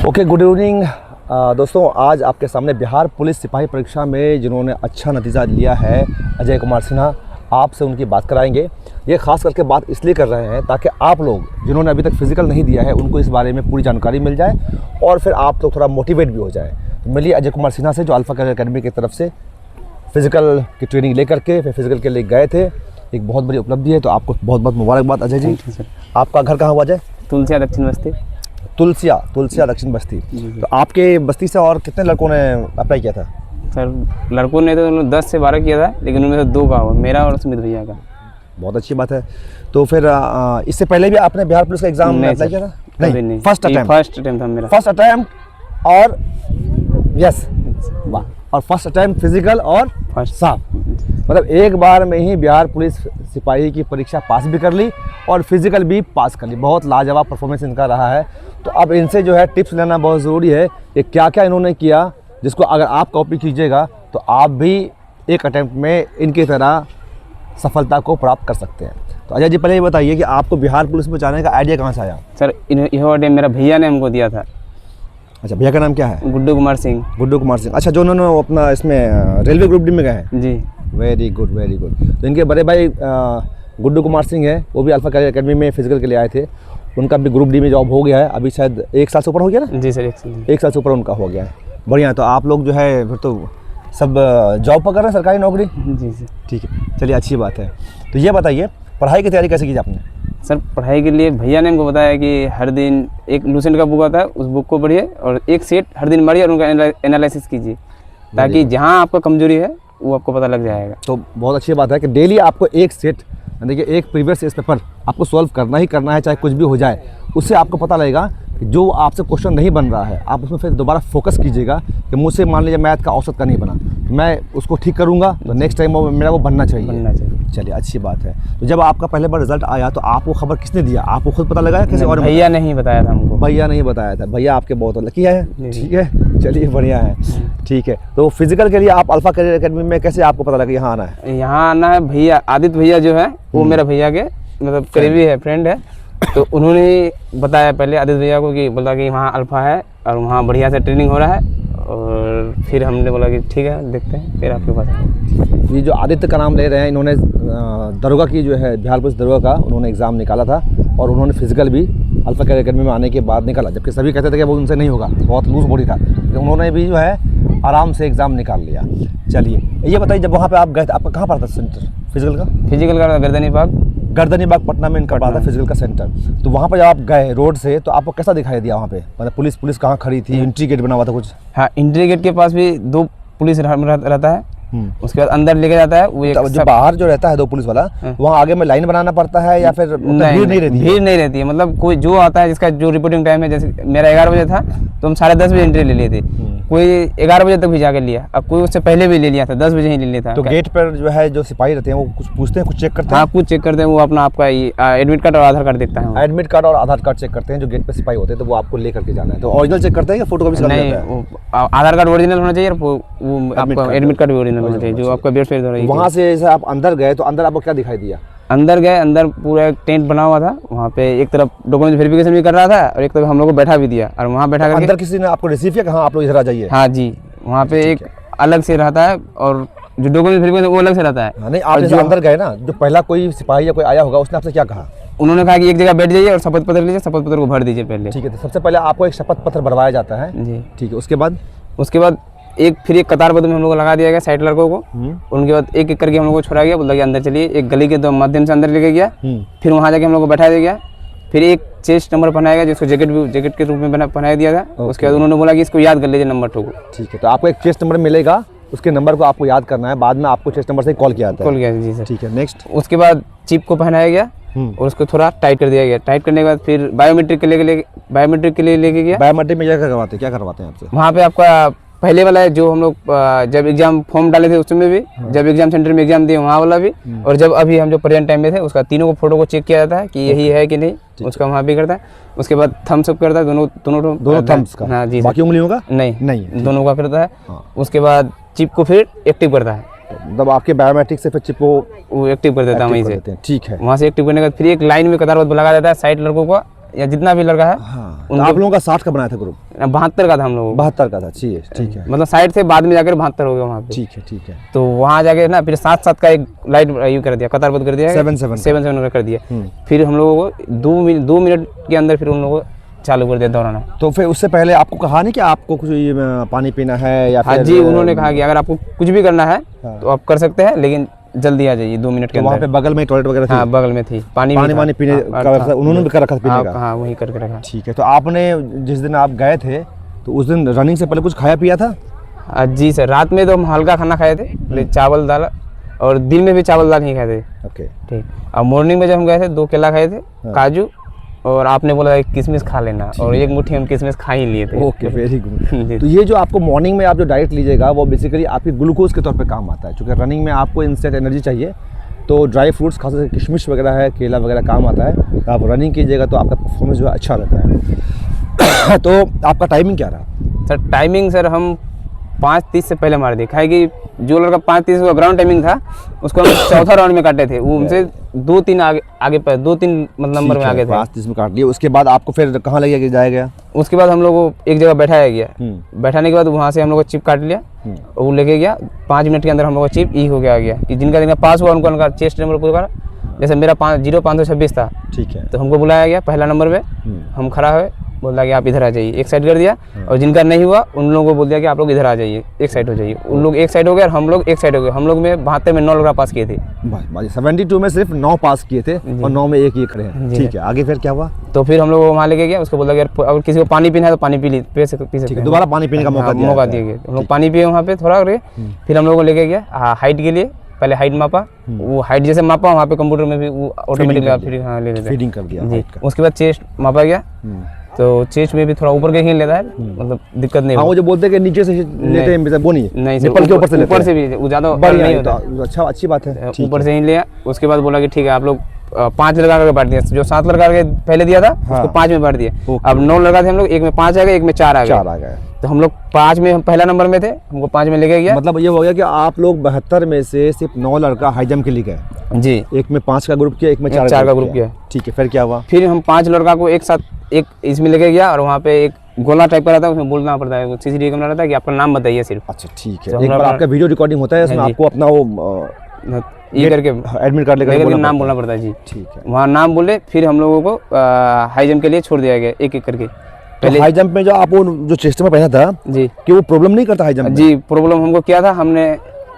Okay, good evening दोस्तों। आज आपके सामने बिहार पुलिस सिपाही परीक्षा में जिन्होंने अच्छा नतीजा लिया है, अजय कुमार सिन्हा, आपसे उनकी बात कराएंगे। ये खास करके बात इसलिए कर रहे हैं ताकि आप लोग जिन्होंने अभी तक फिजिकल नहीं दिया है उनको इस बारे में पूरी जानकारी मिल जाए और फिर आप लोग थोड़ा मोटिवेट भी हो जाए। तो मिलिए अजय कुमार सिन्हा से, जो अल्फा करियर अकेडमी की तरफ से फिजिकल की ट्रेनिंग लेकर के फिर फिजिकल के लिए गए थे। एक बहुत बड़ी उपलब्धि है, तो आपको बहुत बहुत मुबारकबाद अजय जी। आपका घर कहाँ हुआ अजय? तुलसिया दक्षिण बस्ती। तुलसिया दक्षिण बस्ती। तो आपके बस्ती से और कितने लड़कों ने अप्लाई किया था? सर लड़कों ने तो 10 से 12 किया था, लेकिन उनमें से 2 का हुआ, मेरा और सुमित भैया का। बहुत अच्छी बात है। तो फिर इससे पहले भी आपने बिहार पुलिस का एग्जाम अप्लाई किया था? नहीं, फर्स्ट अटेम्प्ट था मेरा। फर्स्ट अटेम्प्ट और यस, वाह। और फर्स्ट अटेम्प्ट फिजिकल और साफ, मतलब एक बार में ही बिहार पुलिस सिपाही की परीक्षा पास भी कर ली और फिजिकल भी पास कर ली। बहुत लाजवाब परफॉर्मेंस इनका रहा है। तो अब इनसे जो है टिप्स लेना बहुत ज़रूरी है कि क्या क्या इन्होंने किया, जिसको अगर आप कॉपी कीजिएगा तो आप भी एक अटेम्प्ट में इनकी तरह सफलता को प्राप्त कर सकते हैं। तो अजय जी, पहले ये बताइए कि आपको बिहार पुलिस में जाने का आइडिया कहाँ से आया? सर यह आइडिया मेरा भैया ने हमको दिया था। अच्छा, भैया का नाम क्या है? गुड्डू कुमार सिंह। गुड्डू कुमार सिंह, अच्छा, जो उन्होंने अपना इसमें रेलवे ग्रुप डी में गए हैं जी। Very good, very good. तो इनके बड़े भाई गुड्डू कुमार सिंह है, वो भी अल्फा करियर अकेडमी में फिजिकल के लिए आए थे। उनका भी ग्रुप डी में जॉब हो गया है, अभी शायद 1 साल से ऊपर हो गया ना? जी सर, 1 साल से ऊपर उनका हो गया है। बढ़िया है। तो आप लोग जो है फिर तो सब जॉब पकड़ रहे हैं, सरकारी नौकरी? जी सर। ठीक है, चलिए, अच्छी बात है। तो ये बताइए, पढ़ाई की तैयारी कैसे की आपने? सर पढ़ाई के लिए भैया ने हमको बताया कि हर दिन एक लूसेंट का बुक आता है, उस बुक को पढ़िए और एक सेट हर दिन पढ़िए और उनका एनालिसिस कीजिए, ताकि जहाँ आपका कमजोरी है वो आपको पता लग जाएगा। तो बहुत अच्छी बात है कि डेली आपको एक सेट, देखिए एक प्रीवियस इयर्स पेपर आपको सॉल्व करना ही करना है, चाहे कुछ भी हो जाए। उससे आपको पता लगेगा कि जो आपसे क्वेश्चन नहीं बन रहा है, आप उसमें फिर दोबारा फोकस कीजिएगा कि मुझसे मान लीजिए मैथ का औसत का नहीं बना, तो मैं उसको ठीक करूँगा, तो नेक्स्ट टाइम मेरा वो बनना चाहिए। चलिए, अच्छी बात है। तो जब आपका पहले बार रिजल्ट आया तो आपको खबर किसने दिया? आपको खुद पता लगा किसी और? भैया नहीं बताया था हमको। भैया नहीं बताया था। भैया आपके बहुत लकी है। ठीक है, चलिए, बढ़िया है। ठीक है, तो फिजिकल के लिए आप अल्फा करियर अकेडमी में कैसे आपको पता लगा यहाँ आना है? यहाँ आना है, भैया आदित्य भैया जो है वो मेरा भैया के मतलब करीबी है, फ्रेंड है। तो उन्होंने बताया पहले आदित्य भैया को कि बोला कि वहाँ अल्फा है और वहाँ बढ़िया से ट्रेनिंग हो रहा है। और फिर हमने बोला कि ठीक है, देखते हैं, फिर आपके पास। ये जो आदित्य का नाम ले रहे हैं, इन्होंने दरोगा की जो है बिहार पुलिस दरोगा का उन्होंने एग्ज़ाम निकाला था और उन्होंने फिजिकल भी अल्फा करियर अकेडमी में आने के बाद निकाला, जबकि सभी कहते थे कि वो उनसे नहीं होगा, बहुत लूज बॉडी था, लेकिन उन्होंने भी जो है आराम से एग्ज़ाम निकाल लिया। चलिए, ये बताइए, जब वहाँ पे आप गए थे, आपका कहाँ पड़ता सेंटर फिजिकल का? फिजिकल का गर्दनी बाग पटना में इनका पड़ा था फिजिकल का सेंटर। तो वहाँ पर जब आप गए रोड से, तो आपको कैसा दिखाई दिया वहाँ पे? मतलब पुलिस कहाँ खड़ी थी? एंट्री गेट बना हुआ था कुछ? हाँ, एंट्री गेट के पास भी 2 पुलिस रहता है। उसके बाद अंदर लेके जाता है वो एक जो बाहर जो रहता है 2 पुलिस वाला, वहाँ आगे में लाइन बनाना पड़ता है या फिर भीड़ नहीं रहती है? भीड़ नहीं रहती है, मतलब कोई जो आता है जिसका जो रिपोर्टिंग टाइम है, जैसे मेरा 11 बजे था तो हम 10:30 बजे एंट्री ले लिए थे। कोई 11 बजे तक भी जाकर लिया, अब कोई उससे पहले भी ले लिया था, 10 बजे ही ले लिया था। तो गेट पर जो है जो सिपाही रहते हैं वो कुछ पूछते हैं, कुछ चेक करते हैं? हाँ, कुछ चेक करते हैं। वो अपना आपका एडमिट कार्ड और आधार कार्ड देखता है। एडमिट कार्ड और आधार कार्ड चेक करते हैं जो गेट पे सिपाही होते हैं, तो वो आपको लेकर के जाना है। तो ओरिजिनल चेक करते हैं या फोटोकॉपी? नहीं, आधार कार्ड ओरिजिनल होना चाहिए और वो आपका एडमिट कार्ड भी ओरिजिनल होना चाहिए, जो आपका बेड पे। वहाँ से जैसे आप अंदर गए तो अंदर आपको क्या दिखाई दिया? अंदर गए, अंदर पूरा एक टेंट बना हुआ था, वहाँ पे एक तरफ डॉक्यूमेंट वेरिफिकेशन भी कर रहा था और एक तरफ हम लोग को बैठा भी दिया और वहाँ बैठा करके अंदर किसी ने आपको रिसीव किया कि हाँ आप लोग इधर आ जाइए? हाँ जी, वहाँ पे एक अलग से रहता है और जो डॉक्यूमेंट वेरिफिकेशन वो अलग से रहता है। नहीं, आप जो अंदर गए ना, जो पहला कोई सिपाही या कोई आया होगा, उसने आपसे क्या कहा? उन्होंने कहा कि एक जगह बैठ जाइए और शपथ पत्र लीजिए, शपथ पत्र को भर दीजिए पहले। ठीक है, तो सबसे पहले आपको एक शपथ पत्र भरवाया जाता है जी। ठीक है, उसके बाद फिर एक कतारबद्ध में हम लोग को लगा दिया गया 60 लड़कों को। उनके बाद एक एक करके हम लोग को छोड़ा गया, बोला कि अंदर चलिए। एक गली के माध्यम से अंदर लेके गया, फिर वहाँ जाके हम लोग को बैठा दिया गया। फिर एक चेस्ट नंबर पहनाया गया, जिसको जैकेट के रूप में पहनाया दिया था। उसके बाद उन्होंने बोला कि इसको याद कर लीजिए नंबर 2 को। ठीक है, तो आपको एक चेस्ट नंबर मिलेगा, उसके नंबर को आपको याद करना है, बाद में आपको चेस्ट नंबर से कॉल किया जाता है। जी सर। ठीक है, नेक्स्ट। उसके बाद चिप को पहनाया गया और उसको थोड़ा टाइट कर दिया गया। टाइट करने के बाद फिर बायोमेट्रिक के लिए लेके गया। बायोमेट्रिक में क्या करवाते हैं आपसे? वहाँ पे आपका पहले वाला है जो हम लोग जब एग्जाम फॉर्म डाले थे उसमें भी, जब एग्जाम सेंटर में एग्जाम दिए वहाँ वाला भी, और जब अभी हम जो प्रेजेंट टाइम में थे उसका तीनों को फोटो को चेक किया जाता है कि यही है कि नहीं, उसका वहाँ भी करता है। उसके बाद थम्स अप करता है, दोनों थम्स का। हाँ जी, बाकी उंगलियों का नहीं, दोनों का करता है। उसके बाद चिप को फिर एक्टिव करता है, मतलब आपके बायोमेट्रिक से फिर चिप को वो एक्टिव कर देता है वहीं से। ठीक है, वहाँ से एक्टिव करने के बाद फिर एक लाइन में कतारबद्ध लगा देता है 60 लड़कों को या जितना भी लड़का है हाँ, तो आप लोगों का 60 का बनाया था ग्रुप? 72 का था हम लोग। 72 का था, ठीक है। मतलब साइड से बाद में जाकर 72 हो गया वहाँ पे। ठीक है। तो वहाँ जाके ना फिर 7-7 का एक लाइट यू कर दिया, कतारबद्ध कर दिया, 7-7 कर दिया। फिर हम लोगों को 2 मिनट के अंदर फिर उन लोगों को चालू कर दिया दौड़ाना। तो फिर उससे पहले आपको कहा नहीं कि आपको कुछ ये पानी पीना है या हाँ फिर? जी, उन्होंने कहा कि अगर आपको कुछ भी करना है तो आप कर सकते हैं, लेकिन जल्दी आ जाइए 2 मिनट के अंदर। वहाँ पे बगल में टॉयलेट वगैरह थी? हाँ, बगल में थी। पानी पीने का व्यवस्था उन्होंने भी कर रखा था पीने का? हाँ, वही करके रखा। ठीक है। तो आपने जिस दिन आप गए थे तो उस दिन रनिंग से पहले कुछ खाया पिया था? जी सर, रात में तो हम हल्का खाना खाए थे, चावल दाल, और दिन में भी चावल दाल ही खाए थे। ओके, ठीक। और मॉर्निंग में जब हम गए थे 2 केला खाए थे, काजू, और आपने बोला एक किशमिश खा लेना, और एक मुट्ठी हम किशमिश खा ही लिए थे। Okay, very good. तो ये जो आपको मॉर्निंग में आप जो डाइट लीजिएगा वो बेसिकली आपकी ग्लूकोज के तौर पे काम आता है, क्योंकि रनिंग में आपको इंस्टेंट एनर्जी चाहिए। तो ड्राई फ्रूट्स खासकर किशमिश वगैरह है, केला वगैरह काम आता है। तो आप रनिंग कीजिएगा तो आपका परफॉर्मेंस जो है अच्छा रहता है। तो आपका टाइमिंग क्या रहा? सर टाइमिंग सर हम 5:30 से पहले मार दिए, खाए कि जो लड़का 5:30 का ग्राउंड टाइमिंग था उसको हम चौथा राउंड में काटे थे, वो उनसे 2-3 आगे पर 2-3 मतलब नंबर में आगे थे। 5:30 में काट लिया। उसके बाद आपको फिर कहाँ ले जाया गया? उसके बाद हम लोग को एक जगह बैठाया गया। बैठाने के बाद वहाँ से हम लोग को चिप काट लिया, वो लेके गया। 5 मिनट के अंदर हम लोग को चिप ई हो गया कि जिनका पास हुआ उनका चेस्ट नंबर पूरा। जैसे मेरा 0526 था, ठीक है, तो हमको बुलाया गया पहला नंबर पे। हम खड़ा हुए, बोला कि आप इधर आ जाइए, एक साइड कर दिया। और जिनका नहीं हुआ उन लोगों को बोल दिया कि आप लोग इधर आ जाइए, एक साइड हो जाइए। उन लोग एक साइड हो गए और हम लोग एक साइड हो गए। हम लोग में 72 में 9 लोग पास किए थे। 72 में सिर्फ 9 पास किए थे और 9 में 1 ये खड़े हैं। ठीक है, आगे फिर क्या हुआ? तो फिर हम लोग वहाँ लेके गया, उसको बोला कि अगर किसी को पानी पीना है तो पानी पी सकते हैं। दोबारा पानी पीने का मौका दिया गया। हम लोग पानी पिए वहाँ पे थोड़ा करके। फिर हम लोग को लेके गया हाइट के लिए, पहले हाइट मापा। वो हाइट जैसे मापा वहाँ पे कंप्यूटर में भी वो ऑटोमेटिकली ले लेता है, फीडिंग कर दिया जी। उसके बाद चेस्ट मापा गया, तो चेस्ट में भी थोड़ा ऊपर के ही लेता है, मतलब दिक्कत नहीं। वो जो बोलते हैं कि नीचे से लेते हैं वो नहीं सर, ऊपर के ऊपर से ऊपर से भी वो ज़्यादा नहीं होता। अच्छा, अच्छी बात है। ऊपर से ही लिया। उसके बाद बोला कि ठीक है आप लोग 5 लड़का करके बांट दिया। जो 7 लड़का करके पहले दिया था उसको 5 में बांट दिया। अब 9 लड़का थे हम लोग, एक में 5 आ गए, एक में 4 आ गए। तो हम लोग 5 में, हम पहला नंबर में थे, हमको 5 में लेके गया। मतलब ये हो गया कि आप लोग 72 में से सिर्फ 9 लड़का हाई जंप के लिए गए जी। एक में 5 का ग्रुप किया, एक में 4 का ग्रुप किया। ठीक है, फिर क्या हुआ? फिर हम 5 लड़का को एक साथ एक इसमें लेके गया, और वहाँ पे एक गोला टाइप का रहता है, उसमें बोलना पड़ता है, सीसीटीवी कैमरा रहता है कि आपका नाम बताइए सिर्फ। अच्छा, ठीक है। एक बार आपका वीडियो रिकॉर्डिंग होता है, उसमें आपको अपना वो ये करके एडमिट कार्ड लेकर नाम बोलना पड़ता है जी। ठीक है, वहाँ नाम बोले। फिर हम लोगों को हाई जंप के लिए छोड़ दिया गया एक करके। पहले हाई जंप में जो आप जो चेस्ट में पहना था जी, कि वो प्रॉब्लम नहीं करता हाई जंप में? जी, प्रॉब्लम हमको क्या था, हमने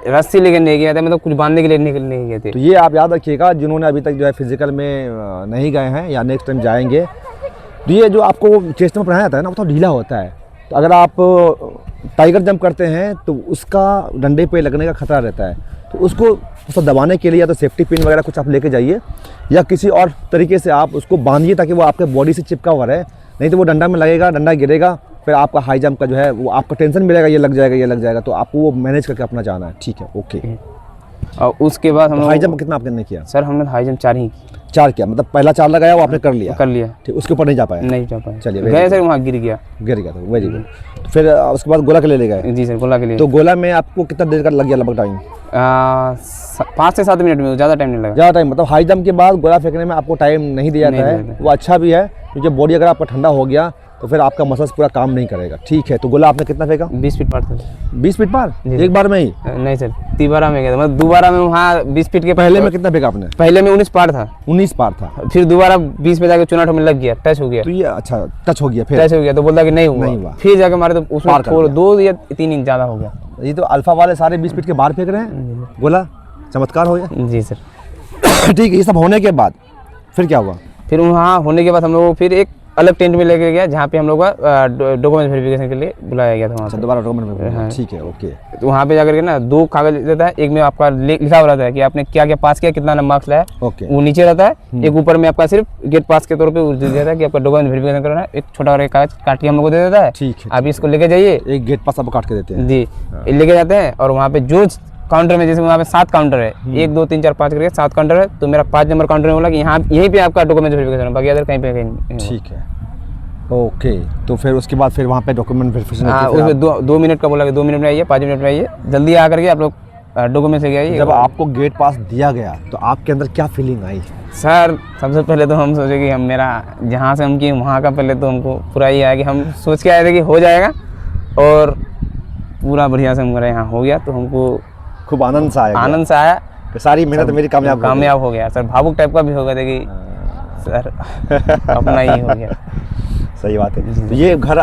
रस्सी लेकर नहीं गया था, मतलब कुछ बांधने के लिए नहीं गए थे। तो ये आप याद रखिएगा, जिन्होंने अभी तक जो है फिजिकल में नहीं गए हैं या नेक्स्ट टाइम जाएंगे, तो ये जो आपको चेस्ट में पहनाया जाता है ना, वो थोड़ा ढीला होता है। तो अगर आप टाइगर जंप करते हैं तो उसका डंडे पे लगने का खतरा रहता है। तो उसको उसको दबाने के लिए या तो सेफ्टी पिन वगैरह कुछ आप लेके जाइए, या किसी और तरीके से आप उसको बांधिए ताकि वो आपके बॉडी से चिपका हुआ रहे। नहीं तो वो डंडा में लगेगा, डंडा गिरेगा, फिर आपका हाई जंप का जो है वो आपका टेंशन मिलेगा, ये लग जाएगा। तो आपको वो मैनेज करके अपना जाना है। ठीक है, ओके। और उसके बाद हम हाई जंप कितना आपने किया? सर हमने हाई जंप 4 ही 4 किया, मतलब पहला 4 लगाया वो आपने कर लिया? ठीक। उसके ऊपर नहीं जा पाया? नहीं जा पाया। चलिए, गए सर, वहाँ गिर गया तो वेरी गुड। तो फिर उसके बाद गोला के लिए ले गए? जी सर, गोला के लिए। तो गोला में आपको कितना देर का लग गया लगभग टाइम? 5 से 7 मिनट में, ज़्यादा टाइम नहीं लगा। ज़्यादा टाइम मतलब हाई जंप के बाद गोला फेंकने में आपको टाइम नहीं दिया जाता है। वो अच्छा भी है, क्योंकि बॉडी अगर आपका ठंडा हो गया तो फिर आपका मसल्स पूरा काम नहीं करेगा। ठीक है, तो गोला आपने कितना फेंका? 20 फीट पार था। 20 फीट पार एक बार में ही? नहीं सर, 3 में गया था, मतलब दोबारा में वहाँ 20 फीट के। पहले में कितना फेंका आपने? पहले में 19 पार था। 19 पार था, फिर दोबारा 20 में जाकर चुनाट में लग गया, टच हो गया। तो ये अच्छा टच हो गया, फिर टच हो गया तो बोलता कि नहीं हुआ। फिर जाकर मारे तो उसमें 2 या 3 इंच ज़्यादा हो गया। ये तो अल्फा वाले सारे 20 फीट के बाहर फेंक रहे हैं गोला, चमत्कार हो गया। जी सर। ठीक है, ये सब होने के बाद फिर क्या हुआ? फिर वहाँ होने के बाद हम लोग को फिर एक अलग टेंट में लेके गया, जहाँ पे हम लोग का डॉक्यूमेंट वेरिफिकेशन के लिए बुलाया गया था वहाँ से। दोबारा डॉक्यूमेंट? हाँ। ठीक है, ओके। तो वहाँ पे जाकर के ना 2 कागज देता है, एक में आपका लिखा हुआ रहता है कि आपने क्या क्या पास किया, कितना मार्क्स लाया, वो नीचे रहता है। एक ऊपर में आपका सिर्फ गेट पास के तौर पे देता है कि आपका डॉक्यूमेंट वेरिफिकेशन करना है। एक छोटा और एक कागज काट के हम लोग को दे देता है। ठीक है, आप इसको लेके जाइए। एक गेट पास आपको काट के देते हैं जी, लेके जाते हैं। और वहाँ पे जो काउंटर में, जैसे वहाँ पे 7 काउंटर है, 1 2 3 4 5 करके 7 काउंटर है, तो मेरा 5 नंबर काउंटर में बोला कि यहाँ यहीं पे आपका डॉक्यूमेंट वेरिफिकेशन है, बाकी अदर कहीं पे कहीं। ठीक है, ओके। तो फिर उसके बाद फिर वहाँ पे डॉक्यूमेंट वेरिफिकेशन? हाँ, उसमें 2 मिनट का बोला कि 2 मिनट में आइए, 5 मिनट में आइए, जल्दी आ करके आप लोग डॉक्यूमेंट से गया ये। जब आपको गेट पास दिया गया तो आपके अंदर क्या फीलिंग आई? सर सबसे पहले तो हम सोचे कि हम मेरा जहाँ से हम किए वहाँ का पहले तो हमको पूरा ये आया कि हम सोच के आए थे कि हो जाएगा, और पूरा बढ़िया से हमारे यहाँ हो गया, तो हमको खूब आनंद सा आया? आनंद से आया कि सारी मेहनत मेरी कामयाब हो गया। सर भावुक टाइप का भी हो गया था कि सर अपना ही हो गया। सही बात है। तो ये घर